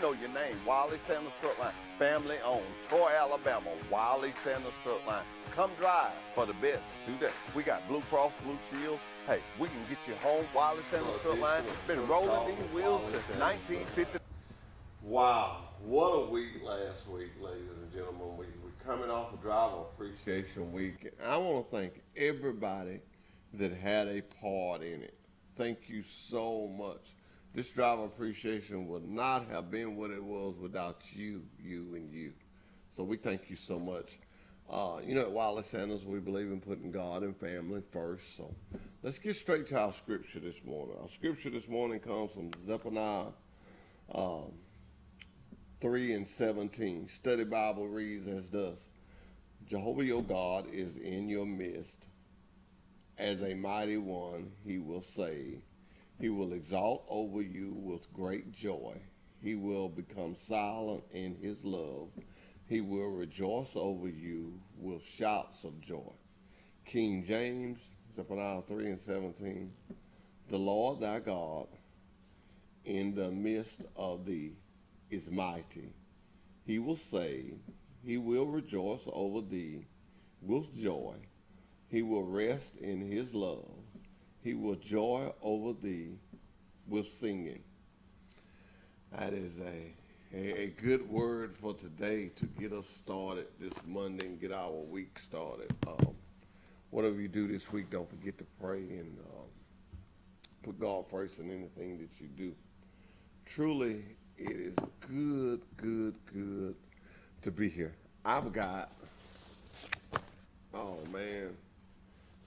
know your name. Wiley Sanders Truck Line, family owned. Troy, Alabama, Wiley Sanders Truck Line. Come drive for the best today. We got Blue Cross Blue Shield. Hey, we can get you home. Wiley Sanders Truck Line been rolling these wheels since 1950. Wow, what a week last week, ladies and gentlemen. We're coming off a Driver Appreciation Week. And I want to thank everybody that had a part in it. Thank you so much. This Driver Appreciation would not have been what it was without you, and you. So we thank you so much. At Wiley Sanders, we believe in putting God and family first. So let's get straight to our scripture this morning. Our scripture this morning comes from Zephaniah 3:17. Study Bible reads as thus: Jehovah your God is in your midst. As a mighty one, he will save. He will exalt over you with great joy. He will become silent in his love. He will rejoice over you with shouts of joy. King James, Zephaniah 3:17. The Lord thy God in the midst of thee is mighty. He will save. He will rejoice over thee with joy. He will rest in his love. He will joy over thee with singing. That is a good word for today to get us started this Monday and get our week started. Whatever you do this week, don't forget to pray and put God first in anything that you do. Truly, it is good to be here. I've got, oh man,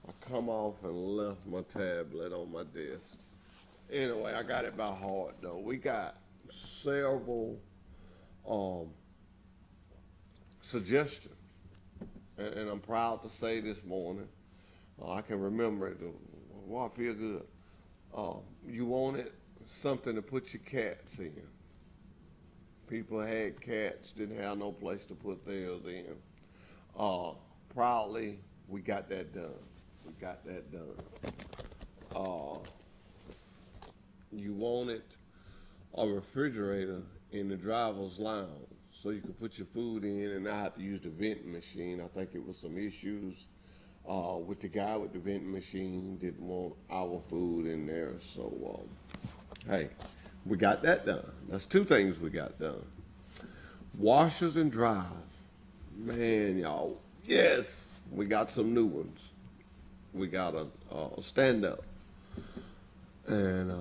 I come off and left my tablet on my desk. Anyway, I got it by heart though. We got several suggestions, and I'm proud to say this morning, I can remember it. Well, I feel good. You wanted something to put your cats in. People had cats, didn't have no place to put theirs in. Proudly, we got that done. You wanted a refrigerator in the driver's lounge so you could put your food in and not have to use the vending machine. I think it was some issues with the guy with the vending machine, didn't want our food in there. So, hey, we got that done. That's two things we got done. Washers and dryers. Man, y'all, yes, we got some new ones. We got a stand-up. And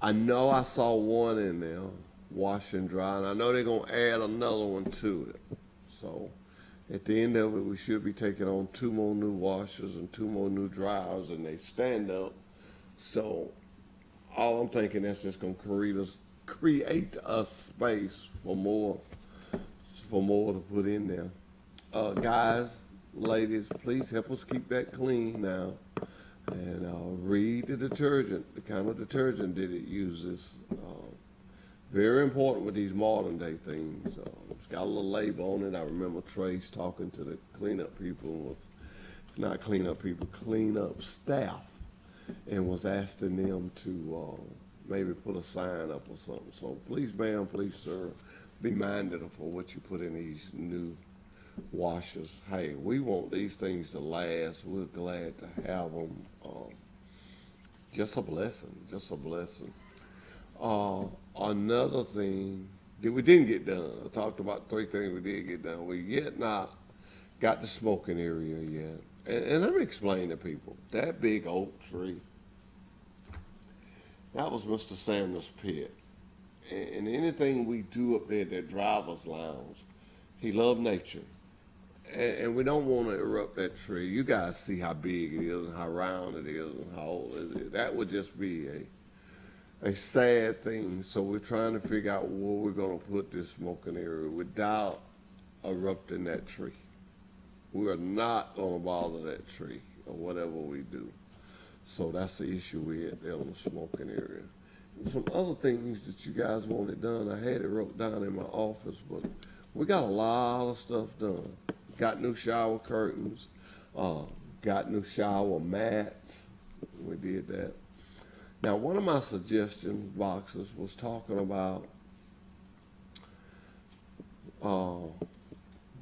I know I saw one in there, wash and dry, and I know they're going to add another one to it. So at the end of it, we should be taking on 2 more new washers and 2 more new dryers, and they stand up. So all I'm thinking, that's just going to create a space for more to put in there. Guys, ladies, please help us keep that clean now. And read the detergent, the kind of detergent that it uses. Very important with these modern day things. It's got a little label on it. I remember Trace talking to the cleanup people, cleanup staff, and was asking them to maybe put a sign up or something. So please, ma'am, please, sir, be minded of what you put in these new washers. Hey, we want these things to last. We're glad to have them. Just a blessing. Another thing that we didn't get done. I talked about 3 things we did get done. We yet not got the smoking area yet. And let me explain to people. That big oak tree, that was Mr. Sanders' pet. And anything we do up there at that driver's lounge, he loved nature. And we don't want to erupt that tree. You guys see how big it is and how round it is and how old it is. That would just be a sad thing. So we're trying to figure out where we're going to put this smoking area without erupting that tree. We are not going to bother that tree or whatever we do. So that's the issue we had there on the smoking area. Some other things that you guys wanted done, I had it wrote down in my office, but we got a lot of stuff done. Got new shower curtains, got new shower mats. We did that. Now, one of my suggestion boxes was talking about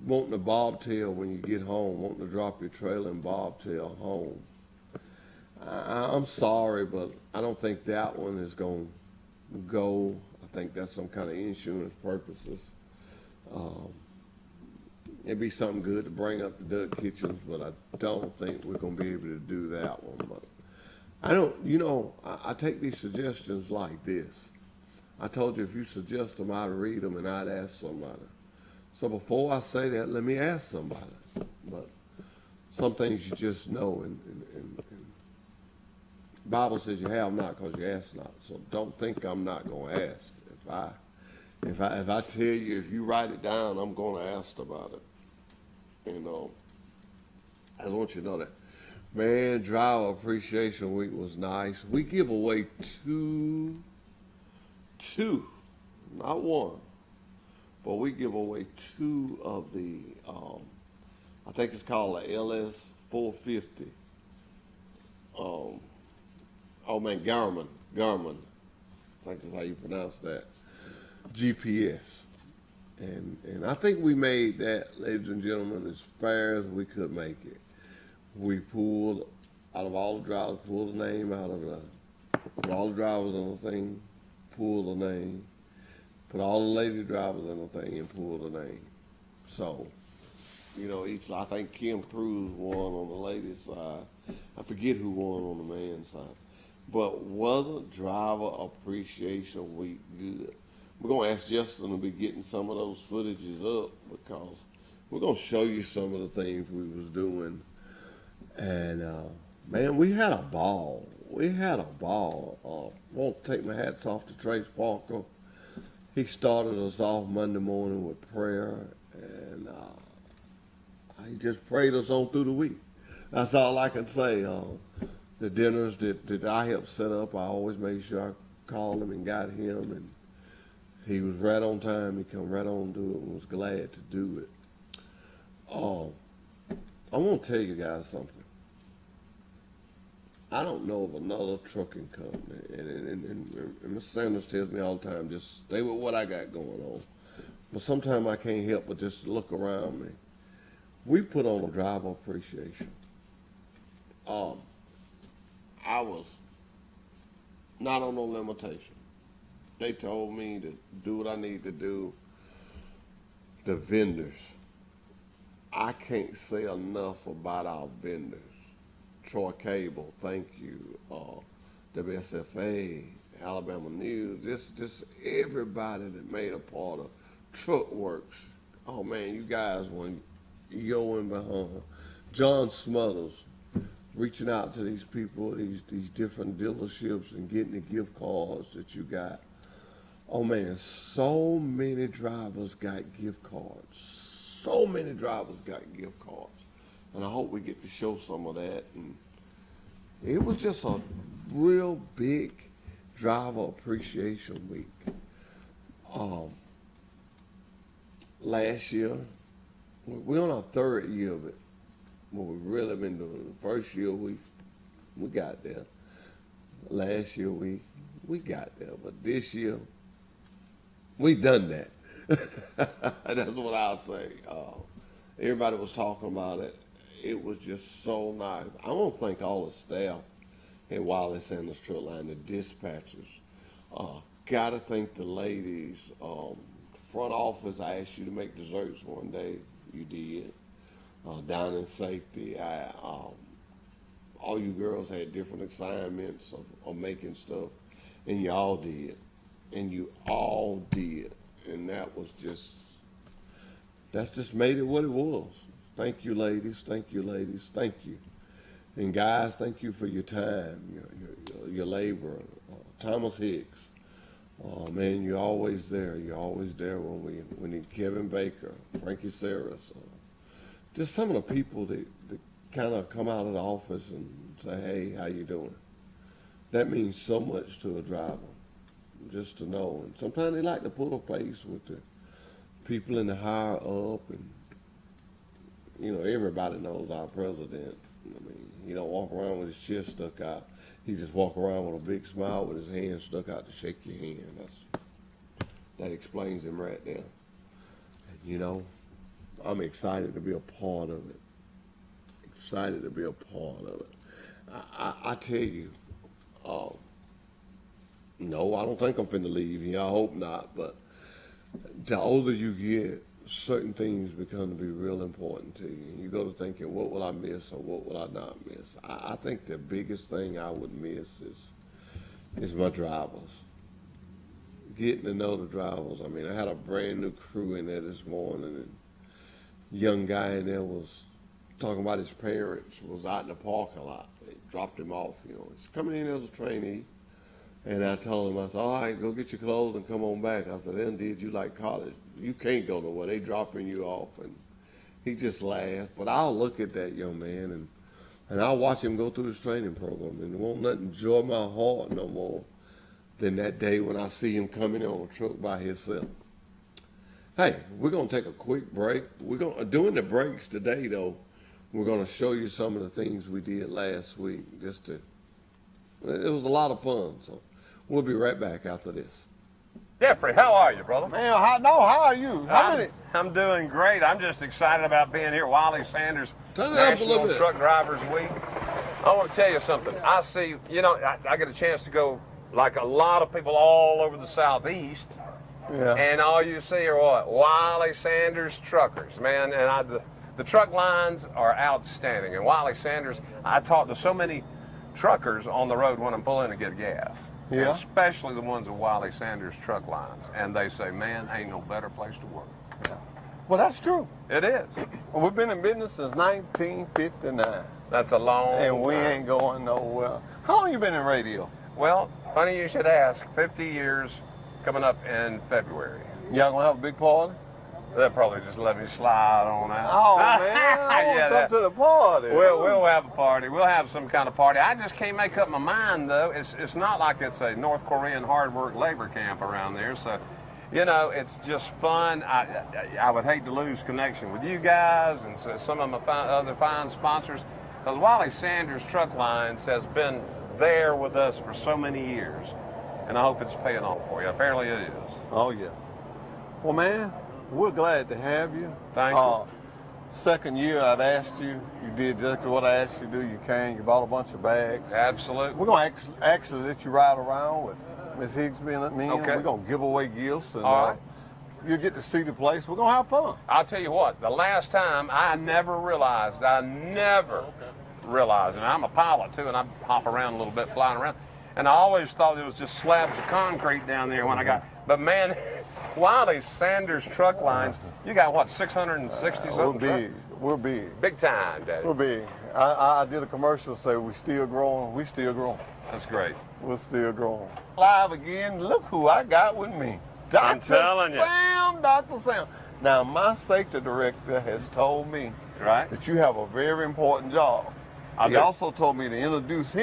wanting to bobtail when you get home, wanting to drop your trailer and bobtail home. I'm sorry, but I don't think that one is going to go. I think that's some kind of insurance purposes. It'd be something good to bring up the duck kitchens, but I don't think we're going to be able to do that one. But I don't, I take these suggestions like this. I told you if you suggest them, I'd read them and I'd ask somebody. So before I say that, let me ask somebody. But some things you just know, and the Bible says you have not because you ask not. So don't think I'm not going to ask. If I tell you, if you write it down, I'm going to ask about it. I just want you to know that. Man, Driver Appreciation Week was nice. We give away two, not one, but we give away two of the, I think it's called the LS 450. Garmin. I think that's how you pronounce that. GPS. And I think we made that, ladies and gentlemen, as fair as we could make it. We pulled, out of all the drivers, pulled the name out of put all the drivers on the thing, pulled the name, put all the lady drivers on the thing and pulled the name. So, I think Kim Cruz won on the ladies' side. I forget who won on the man's side. But wasn't Driver Appreciation Week good? We're going to ask Justin to be getting some of those footages up because we're going to show you some of the things we was doing. And, man, we had a ball. I want to take my hats off to Trace Parker. He started us off Monday morning with prayer, and he just prayed us on through the week. That's all I can say. The dinners that I helped set up, I always made sure I called him and got him, and he was right on time. He come right on to it and was glad to do it. I want to tell you guys something. I don't know of another trucking company, and Mr. Sanders tells me all the time, just stay with what I got going on. But sometimes I can't help but just look around me. We put on a driver appreciation. I was not on no limitation. They told me to do what I need to do. The vendors. I can't say enough about our vendors. Troy Cable, thank you. WSFA, Alabama News, just everybody that made a part of Truck Works. Oh man, you guys went yoing behind. John Smothers, reaching out to these people, these different dealerships and getting the gift cards that you got. Oh man, so many drivers got gift cards. And I hope we get to show some of that. And it was just a real big Driver Appreciation Week. Last year, we're on our third year of it. What we've really been doing. The first year we got there. Last year we got there. But this year, we done that. That's what I'll say. Everybody was talking about it. It was just so nice. I want to thank all the staff at Wiley Sanders Truck Line, the dispatchers. Got to thank the ladies. Front office, I asked you to make desserts one day. You did. Down in safety, all you girls had different assignments of making stuff, and you all did. And that's just made it what it was. Thank you, ladies. Thank you. And guys, thank you for your time, your labor. Thomas Hicks, man, you're always there. You're always there when we need Kevin Baker, Frankie Saris. Just some of the people that kind of come out of the office and say, hey, how you doing? That means so much to a driver, just to know. And sometimes they like to put a face with the people in the higher up, and everybody knows our president. I mean, he don't walk around with his chest stuck out. He just walk around with a big smile with his hand stuck out to shake your hand. That explains him right there. And, I'm excited to be a part of it. Excited to be a part of it. I tell you, no, I don't think I'm finna leave here. I hope not. But the older you get, certain things become to be real important to you. You go to thinking, what will I miss or what will I not miss? I think the biggest thing I would miss is my drivers. Getting to know the drivers. I mean, I had a brand new crew in there this morning, and a young guy in there was talking about his parents, was out in the parking lot. They dropped him off, He's coming in as a trainee. And I told him, I said, all right, go get your clothes and come on back. I said, indeed, you like college. You can't go nowhere. They dropping you off. And he just laughed. But I'll look at that young man, and I'll watch him go through his training program. And it won't nothing joy my heart no more than that day when I see him coming on a truck by himself. Hey, we're going to take a quick break. During the breaks today, though, we're going to show you some of the things we did last week. It was a lot of fun, so we'll be right back after this. Jeffrey, how are you, brother? Man, how are you? I'm doing great. I'm just excited about being here. Wiley Sanders Turn it up a little National bit. Truck Drivers Week. I want to tell you something. I see, I get a chance to go like a lot of people all over the Southeast. Yeah. And all you see are what? Wiley Sanders truckers, man. And the truck lines are outstanding. And Wiley Sanders, I talk to so many truckers on the road when I'm pulling to get gas. Yeah. And especially the ones at Wiley Sanders truck lines. And they say, man, ain't no better place to work. Well, that's true. It is. We've been in business since 1959. That's a long And we time. ain't going nowhere. How long you been in radio? Well, funny you should ask. 50 years coming up in February. Y'all gonna have a big party? They'll probably just let me slide on out. Oh, man, I want to come to the party. We'll have a party. We'll have some kind of party. I just can't make up my mind, though. It's not like it's a North Korean hard work labor camp around there. So, it's just fun. I would hate to lose connection with you guys and some of my other fine sponsors. Because Wiley Sanders Truck Lines has been there with us for so many years. And I hope it's paying off for you. Apparently it is. Oh, yeah. Well, man, we're glad to have you. Thank you. Second year I've asked you. You did exactly what I asked you to do. You came. You bought a bunch of bags. Absolutely. We're going to actually let you ride around with Miss Higsby and me. Okay. We're going to give away gifts. And All right. you'll get to see the place. We're going to have fun. I'll tell you what, the last time I never realized, and I'm a pilot too, and I hop around a little bit, flying around, and I always thought it was just slabs of concrete down there when I got, but man, Wiley Sanders Truck Lines, you got what, 660 something We're big. trucks? We're big. Big time, Daddy. We're big. I did a commercial say we still growing. We still growing. That's great. We're still growing. Live again. Look who I got with me. I'm telling you. Dr. Sam. Now, my safety director has told me Right? that you have a very important job. He do. also told me to introduce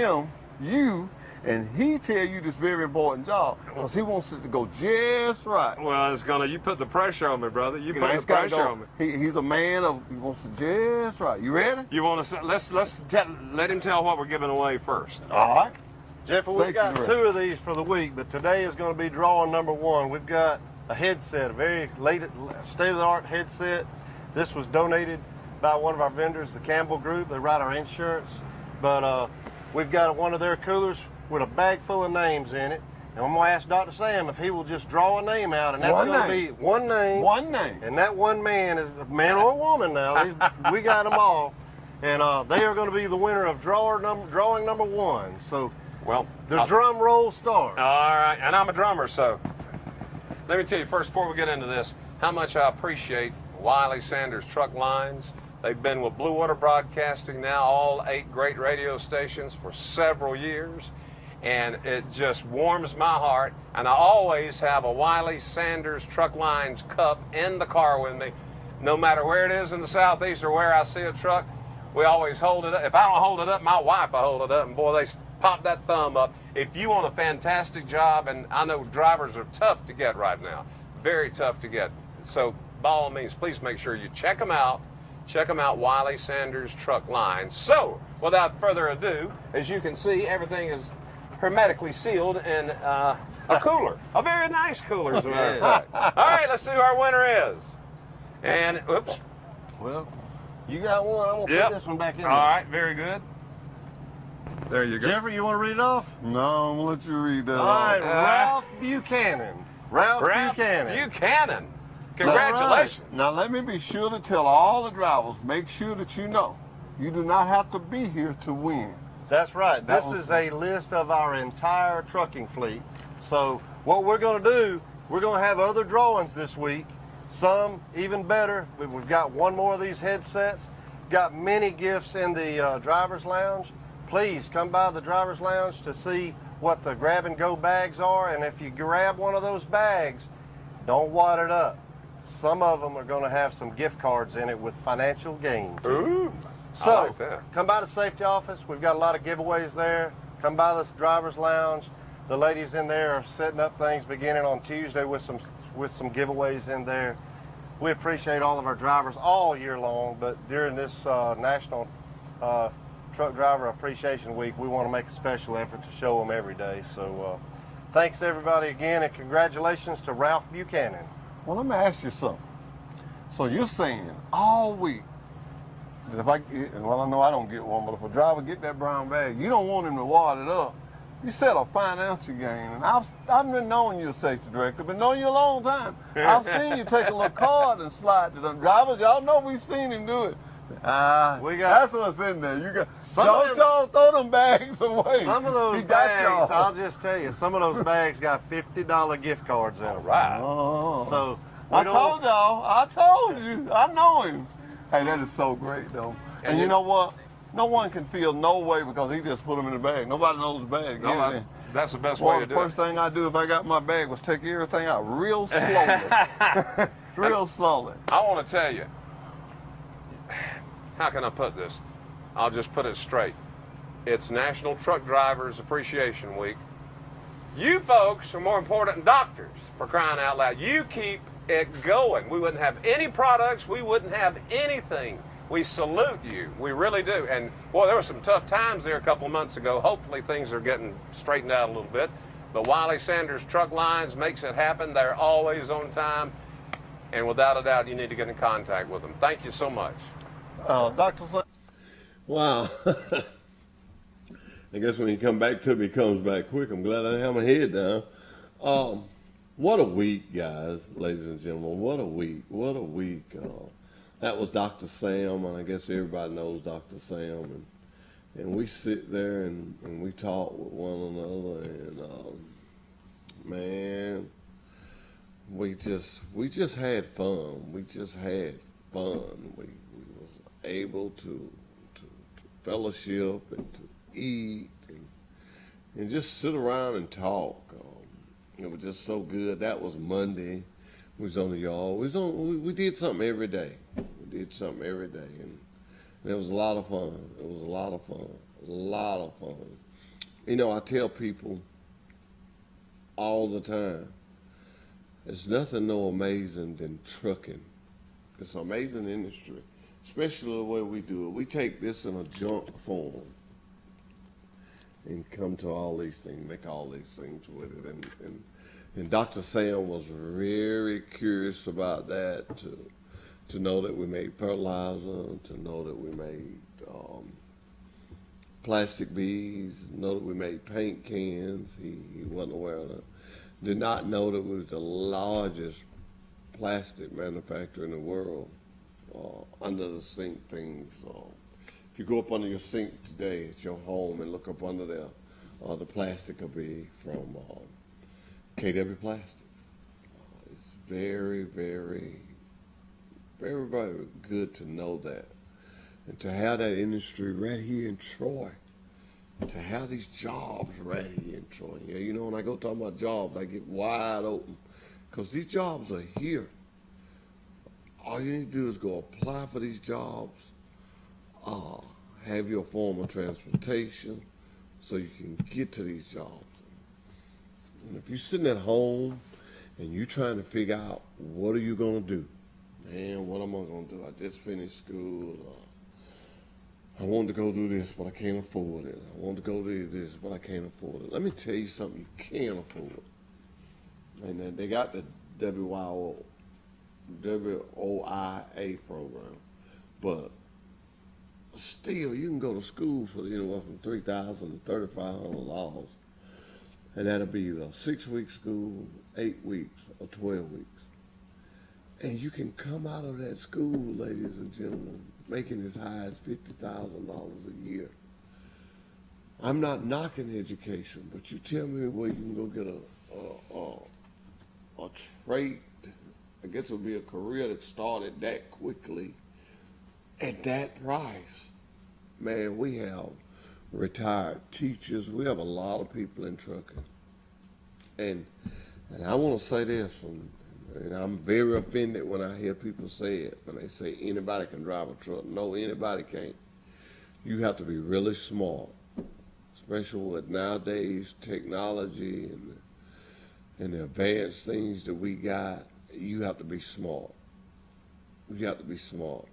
you, and he tell you this very important job because he wants it to go just right. Well, you put the pressure on me, brother. You You put know, the it's gotta pressure go. on me. He's a man of, he wants it just right. You ready? You want to, let him tell what we're giving away first. All right. Jeffrey, Safety we've got director. 2 of these for the week, but today is going to be drawing number 1. We've got a headset, a very state-of-the-art headset. This was donated by one of our vendors, the Campbell Group. They write our insurance. But we've got one of their coolers with a bag full of names in it. And I'm going to ask Dr. Sam if he will just draw a name out. And that's One going to name. be one name. One name. And that one man is a man or a woman now. We got them all. And they are going to be the winner of drawing number 1. So Well, the drum roll starts. All right, and I'm a drummer, so let me tell you first, before we get into this, how much I appreciate Wiley Sanders Truck Lines. They've been with Blue Water Broadcasting now, all 8 great radio stations for several years, and it just warms my heart. And I always have a Wiley Sanders Truck Lines cup in the car with me, no matter where it is in the Southeast or where I see a truck. We always hold it up. If I don't hold it up, my wife will hold it up, and boy, they pop that thumb up. If you want a fantastic job, and I know drivers are tough to get right now, very tough to get. So by all means, please make sure you check them out. Check them out, Wiley Sanders Truck Lines. So without further ado, as you can see, everything is hermetically sealed in a cooler, a very nice cooler, as a matter of fact. All right, let's see who our winner is. And oops, Well, you got one. I'm going to put this one back in there. All right, very good. There you go. Jeffrey, you want to read it off? No, I'm gonna let you read that. All right, Ralph Buchanan. Ralph Buchanan. Buchanan. Congratulations. Now let me be sure to tell all the drivers, make sure that you know, you do not have to be here to win. That's right. This is a list of our entire trucking fleet. So what we're going to do, we're going to have other drawings this week. Some even better. We've got one more of these headsets. Got many gifts in the driver's lounge. Please come by the driver's lounge to see what the grab and go bags are. And if you grab one of those bags, don't wad it up. Some of them are going to have some gift cards in it with financial gain. Ooh, so I like that. come by the safety office. We've got a lot of giveaways there. Come by the driver's lounge. The ladies in there are setting up things beginning on Tuesday with some giveaways in there. We appreciate all of our drivers all year long, but during this National Truck Driver Appreciation Week, we want to make a special effort to show them every day. So thanks everybody again, and congratulations to Ralph Buchanan. Well, let me ask you something. So you're saying all week that if I get, well, I know I don't get one, but if a driver get that brown bag, you don't want him to wad it up. You set a financial gain, and I've been knowing you're a safety director, been knowing you a long time. I've seen you take a little card and slide to them drivers. Y'all know we've seen him do it. That's what's in there. You got y'all throw them bags away. Some of those bags, I'll just tell you, some of those bags got $50 gift cards in them. Right. Oh. So I told y'all. I told you. I know him. Hey, that is so great, though. And you know what? No one can feel no way because he just put them in the bag. Nobody knows the bag. No, that's the best way to do it. The first thing I do if I got my bag was take everything out real slowly. Real slowly. I want to tell you, how can I put this? I'll just put it straight. It's National Truck Drivers Appreciation Week. You folks are more important than doctors, for crying out loud. You keep it going. We wouldn't have any products. We wouldn't have anything. We salute you. We really do. And, boy, there were some tough times there a couple of months ago. Hopefully things are getting straightened out a little bit. But Wiley Sanders Truck Lines makes it happen. They're always on time. And without a doubt, you need to get in contact with them. Thank you so much. Dr. Wow. I guess when he come back to me, he comes back quick. I'm glad I didn't have my head down. What a week, guys, ladies and gentlemen. What a week. What a week. That was Dr. Sam, and I guess everybody knows Dr. Sam. And we sit there and we talk with one another, and man, we just had fun. We just had fun. We was able to fellowship and to eat and just sit around and talk. It was just so good. That was Monday. We was on the yard. We did something every day. We did something every day, and it was a lot of fun. It was a lot of fun. A lot of fun. You know, I tell people all the time, there's nothing more amazing than trucking. It's an amazing industry, especially the way we do it. We take this in a junk form and come to all these things, make all these things with it. And Dr. Sam was very curious about that, to know that we made fertilizer, to know that we made plastic beads, know that we made paint cans. He wasn't aware of that. Did not know that we was the largest plastic manufacturer in the world. Under the sink things. If you go up under your sink today at your home and look up under there, the plastic will be from KW Plastics. It's very, very, very, very good to know that. And to have that industry right here in Troy, to have these jobs right here in Troy. Yeah, you know, when I go talk about jobs, I get wide open because these jobs are here. All you need to do is go apply for these jobs, have your form of transportation so you can get to these jobs. And if you're sitting at home and you're trying to figure out what are you going to do, man, what am I going to do? I just finished school. I wanted to go do this, but I can't afford it. I want to go do this, but I can't afford it. Let me tell you something you can afford. And they got the WOIA program. but still, you can go to school for anywhere from $3,000 to $3,500, and that'll be either 6 week school, 8 weeks, or 12 weeks. And you can come out of that school, ladies and gentlemen, making as high as $50,000 a year. I'm not knocking education, but you tell me where you can go get a trade. I guess it would be a career that started that quickly at that price. Man, we have retired teachers. We have a lot of people in trucking. And I want to say this, and I'm very offended when I hear people say it, when they say anybody can drive a truck. No, anybody can't. You have to be really smart, especially with nowadays technology and the advanced things that we got. You have to be smart. You have to be smart.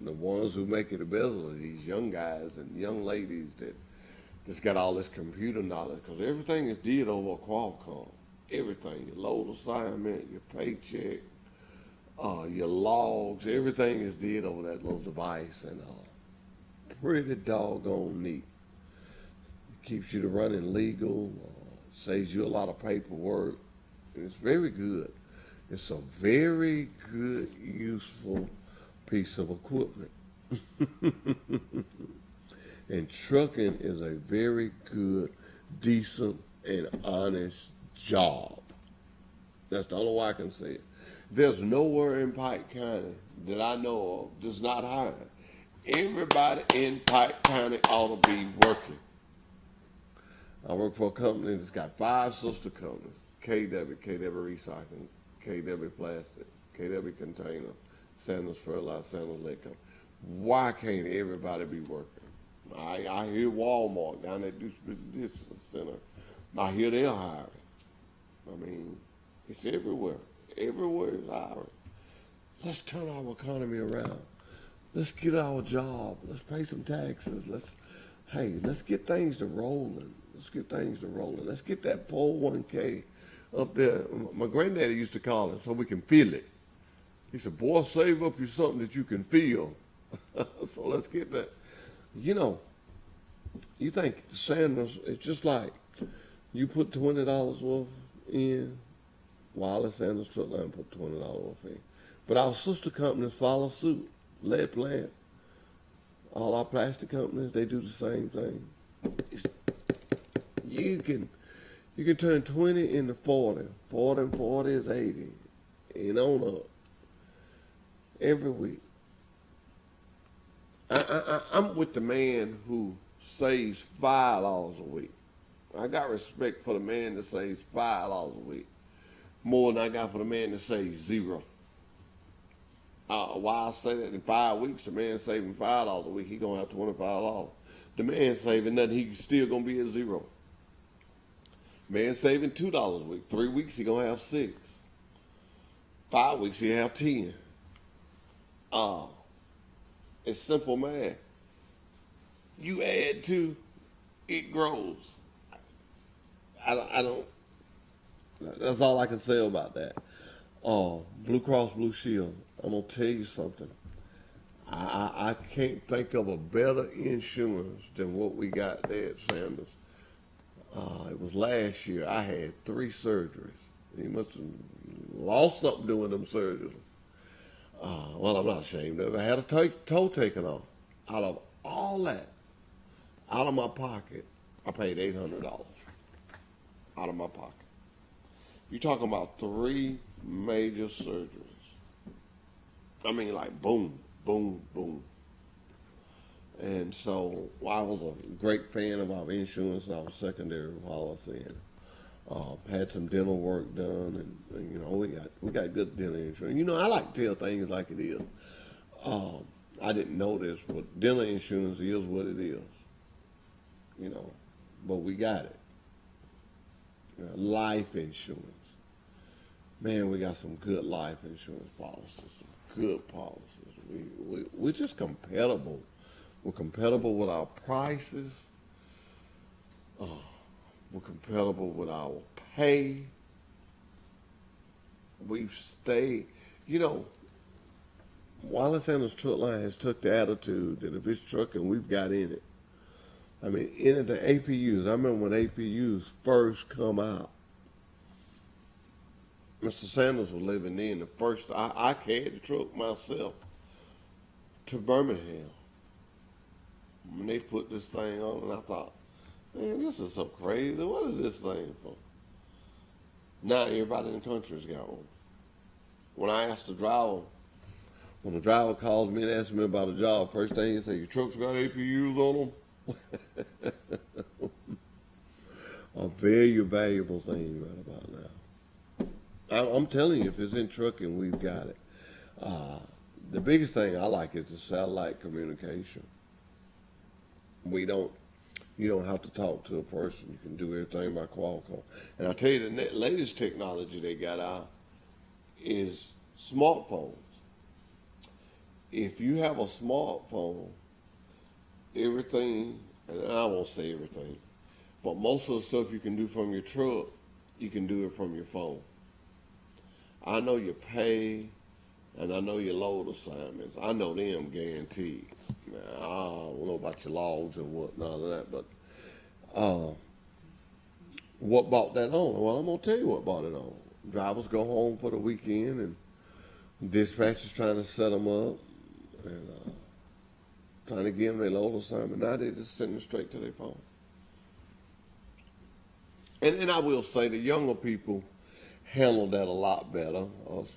The ones who make it the best are these young guys and young ladies that just got all this computer knowledge, because everything is did over a Qualcomm. Everything, your load assignment, your paycheck, your logs, everything is did over that little device, and pretty doggone neat. It keeps you to running legal, saves you a lot of paperwork, and it's very good. It's a very good, useful piece of equipment. And trucking is a very good, decent, and honest job. That's the only way I can say it. There's nowhere in Pike County that I know of that's not hiring. Everybody in Pike County ought to be working. I work for a company that's got 5 sister companies: KW Recycling, KW Plastic, KW Container, Sanders Fertilizer, Sanders Lake Company. Why can't everybody be working? I hear Walmart down at this center. I hear they're hiring. I mean, it's everywhere. Everywhere is hiring. Let's turn our economy around. Let's get our job. Let's pay some taxes. Let's get things to rolling. Let's get that 401k up there. My granddaddy used to call it so we can feel it. He said, boy, save up you something that you can feel. So let's get that. You know, you think the Sanders, it's just like you put $20 worth in, Wireless Sanders Truck Line put $20 worth in. But our sister companies follow suit. Lead Plant, all our plastic companies, they do the same thing. You can turn 20 into 40. 40 and 40 is 80. And on up. Every week. I'm with the man who saves $5 a week. I got respect for the man that saves $5 a week, more than I got for the man that saves zero. Why I say that? In 5 weeks, the man saving $5 a week, he gonna have $25. The man saving nothing, he still gonna be at zero. Man saving $2 a week, 3 weeks he gonna have 6. 5 weeks he have 10. It's simple math. You add 2, it grows. I don't. That's all I can say about that. Blue Cross Blue Shield. I'm gonna tell you something. I can't think of a better insurance than what we got there at Sanders. It was last year. I had 3 surgeries. He must have lost something doing them surgeries. Well, I'm not ashamed of it. I had a toe taken off. Out of all that, out of my pocket, I paid $800 out of my pocket. You're talking about 3 major surgeries. I mean, like boom, boom, boom. And so I was a great fan of our insurance and our secondary policy, and had some dental work done, and you know we got good dental insurance. You know, I like to tell things like it is. I didn't know this, but dental insurance is what it is. You know, but we got it. Life insurance. Man, we got some good life insurance policies, some good policies. We're just compatible. We're compatible with our prices. We're compatible with our pay. We've stayed, you know, Wiley Sanders Truck Line has took the attitude that if it's trucking, we've got in it. I mean, in the APUs, I remember when APUs first come out. Mr. Sanders was living in the first, I carried the truck myself to Birmingham. When they put this thing on, and I thought, man, this is so crazy. What is this thing for? Now everybody in the country's got one. When I asked the driver, when the driver calls me and asks me about a job, first thing he say, your truck's got APUs on them? A very valuable thing right about now. I'm telling you, if it's in trucking, we've got it. The biggest thing I like is the satellite communication. You don't have to talk to a person. You can do everything by Qualcomm. And I tell you, the latest technology they got out is smartphones. If you have a smartphone, everything, and I won't say everything, but most of the stuff you can do from your truck, you can do it from your phone. I know your pay, and I know your load assignments. I know them guaranteed. I don't know about your logs and whatnot of that, but what brought that on? Well, I'm going to tell you what brought it on. Drivers go home for the weekend, and dispatchers trying to set them up and trying to give them their load assignment. Now they just send them straight to their phone. And I will say the younger people handle that a lot better.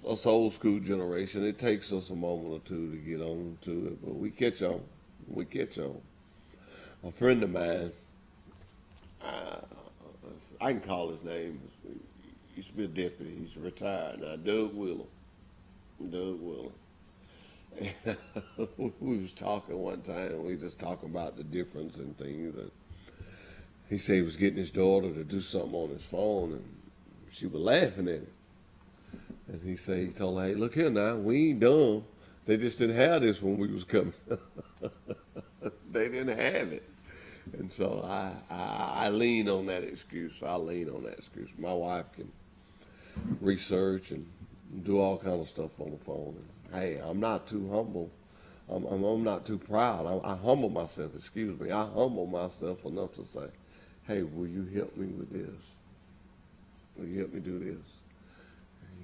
Us old school generation, it takes us a moment or two to get on to it, but we catch on. We catch on. A friend of mine, I can call his name. He used to be a deputy. He's retired now. Doug Wheeler. And we was talking one time. We just talking about the difference in things. And he said he was getting his daughter to do something on his phone, and she was laughing at him. And he said, he told her, hey, look here now, we ain't dumb. They just didn't have this when we was coming. They didn't have it. And so I lean on that excuse. My wife can research and do all kind of stuff on the phone. And, hey, I'm not too humble. I'm not too proud. I humble myself, I humble myself enough to say, hey, will you help me with this? Will you help me do this?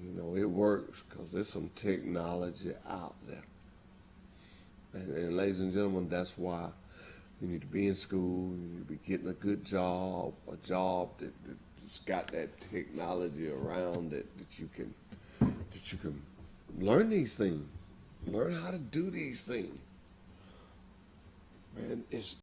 You know, it works because there's some technology out there. And ladies and gentlemen, that's why you need to be in school, you need to be getting a good job, a job that's got that technology around it, that you can learn these things, learn how to do these things. Man, it's